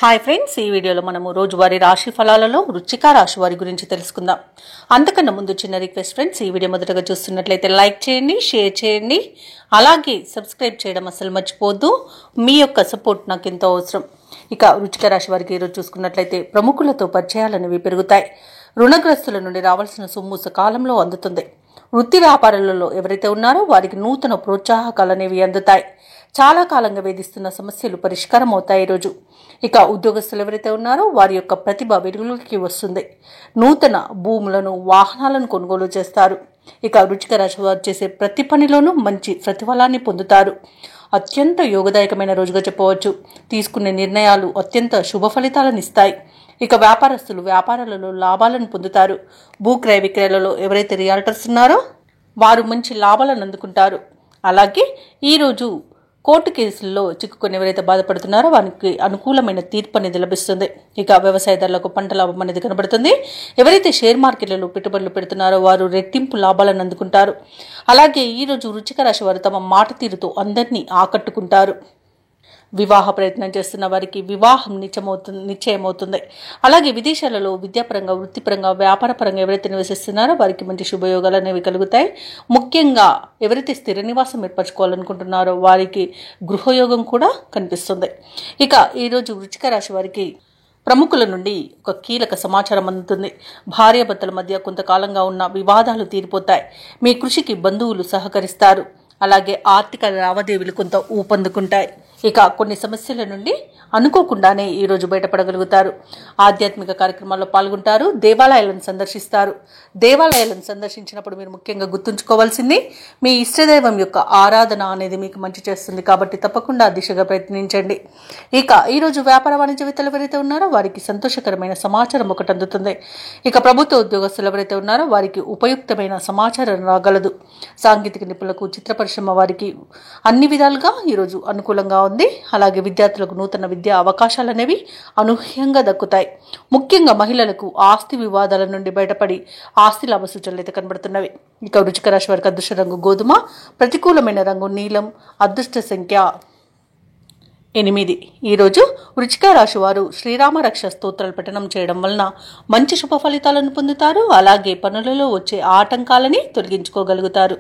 Hi friends, ఈ వీడియోలో మనము రోజువారీ రాశి ఫలాలలో వృశ్చిక రాశి వారి గురించి తెలుసుకుందాం. అంతకన్నా ముందు చిన్న రిక్వెస్ట్ ఫ్రెండ్స్, ఈ వీడియో మొదటగా చూస్తున్నట్లయితే లైక్ చేయండి, షేర్ చేయండి, అలాగే సబ్స్క్రైబ్ చేయడం అసలు మర్చిపోవద్దు. మీ యొక్క సపోర్ట్ నాకు ఎంతో అవసరం. ఇక వృశ్చిక రాశి వారికి ఈరోజు చూసుకున్నట్లయితే ప్రముఖులతో పరిచయాలు అనేవి పెరుగుతాయి. రుణగ్రస్తుల నుండి రావాల్సిన సొమ్ము సకాలంలో అందుతుంది. వృత్తి వ్యాపారాలలో ఎవరైతే ఉన్నారో వారికి నూతన ప్రోత్సాహకాలు అనేవి అందుతాయి. చాలా కాలంగా వేధిస్తున్న సమస్యలు పరిష్కారం అవుతాయి ఈరోజు. ఇక ఉద్యోగస్తులు ఎవరైతే ఉన్నారో వారి యొక్క ప్రతిభ వెలుగులోకి వస్తుంది. నూతన భూములను, వాహనాలను కొనుగోలు చేస్తారు. ఇక వృశ్చిక రాశి వారు చేసే ప్రతి పనిలోనూ మంచి ప్రతిఫలాన్ని పొందుతారు. అత్యంత యోగదాయకమైన రోజుగా చెప్పవచ్చు. తీసుకునే నిర్ణయాలు అత్యంత శుభ ఫలితాలను ఇస్తాయి. ఇక వ్యాపారస్తులు వ్యాపారాలలో లాభాలను పొందుతారు. భూక్రయ విక్రయాలలో ఎవరైతే రియాల్టర్స్ ఉన్నారో వారు మంచి లాభాలను అందుకుంటారు. అలాగే ఈరోజు కోర్టు కేసుల్లో చిక్కుకొని ఎవరైతే బాధపడుతున్నారో వారికి అనుకూలమైన తీర్పు అనేది లభిస్తుంది. ఇక వ్యవసాయదారులకు పంట లాభం అనేది కనబడుతుంది. ఎవరైతే షేర్ మార్కెట్లలో పెట్టుబడులు పెడుతున్నారో వారు రెట్టింపు లాభాలను అందుకుంటారు. అలాగే ఈరోజు వృశ్చిక రాశి వారు తమ మాట తీరుతో అందరినీ ఆకట్టుకుంటారు. వివాహ ప్రయత్నం చేస్తున్న వారికి వివాహం నిశ్చయమవుతుంది. అలాగే విదేశాలలో విద్యాపరంగా, వృత్తిపరంగా, వ్యాపారపరంగా ఎవరైతే నివసిస్తున్నారో వారికి మంచి శుభయోగాలు అనేవి కలుగుతాయి. ముఖ్యంగా ఎవరైతే స్థిర నివాసం ఏర్పరచుకోవాలనుకుంటున్నారో వారికి గృహయోగం కూడా కనిపిస్తుంది. ఇక ఈరోజు వృశ్చిక రాశి వారికి ప్రముఖుల నుండి ఒక కీలక సమాచారం అందుతుంది. భార్యాభర్తల మధ్య కొంతకాలంగా ఉన్న వివాదాలు తీరిపోతాయి. మీ కృషికి బంధువులు సహకరిస్తారు. అలాగే ఆర్థిక లావాదేవీలు కొంత ఊపందుకుంటాయి. ఇక కొన్ని సమస్యల నుండి అనుకోకుండానే ఈరోజు బయటపడగలుగుతారు. ఆధ్యాత్మిక కార్యక్రమాల్లో పాల్గొంటారు. దేవాలయాలను సందర్శిస్తారు. దేవాలయాలను సందర్శించినప్పుడు మీరు ముఖ్యంగా గుర్తుంచుకోవాల్సింది మీ ఇష్టదైవం యొక్క ఆరాధన అనేది మీకు మంచి చేస్తుంది. కాబట్టి తప్పకుండా ఆ దిశగా ప్రయత్నించండి. ఇక ఈరోజు వ్యాపార వాణిజ్యవేత్తలు ఎవరైతే ఉన్నారో వారికి సంతోషకరమైన సమాచారం ఒకటి అందుతుంది. ఇక ప్రభుత్వ ఉద్యోగస్తులు ఎవరైతే ఉన్నారో వారికి ఉపయుక్తమైన సమాచారం రాగలదు. సాంకేతిక నిపుణులకు, చిత్ర పరిశ్రమ వారికి అన్ని విధాలుగా ఈరోజు అనుకూలంగా ఉంది. అలాగే విద్యార్థులకు నూతన విద్యా అవకాశాలు అనేవి అనూహ్యంగా దక్కుతాయి. ముఖ్యంగా మహిళలకు ఆస్తి వివాదాల నుండి బయటపడి ఆస్తి లాభ సూచనలు అయితే కనబడుతున్నవి. ఇక వృశ్చిక రాశి వారికి అదృష్ట రంగు గోధుమ, ప్రతికూలమైన రంగు నీలం, అదృష్ట సంఖ్య 8. ఈరోజు వృశ్చిక రాశి వారు శ్రీరామ రక్ష స్తోత్రాలు పఠనం చేయడం వలన మంచి శుభ ఫలితాలను పొందుతారు. అలాగే పనులలో వచ్చే ఆటంకాలని తొలగించుకోగలుగుతారు.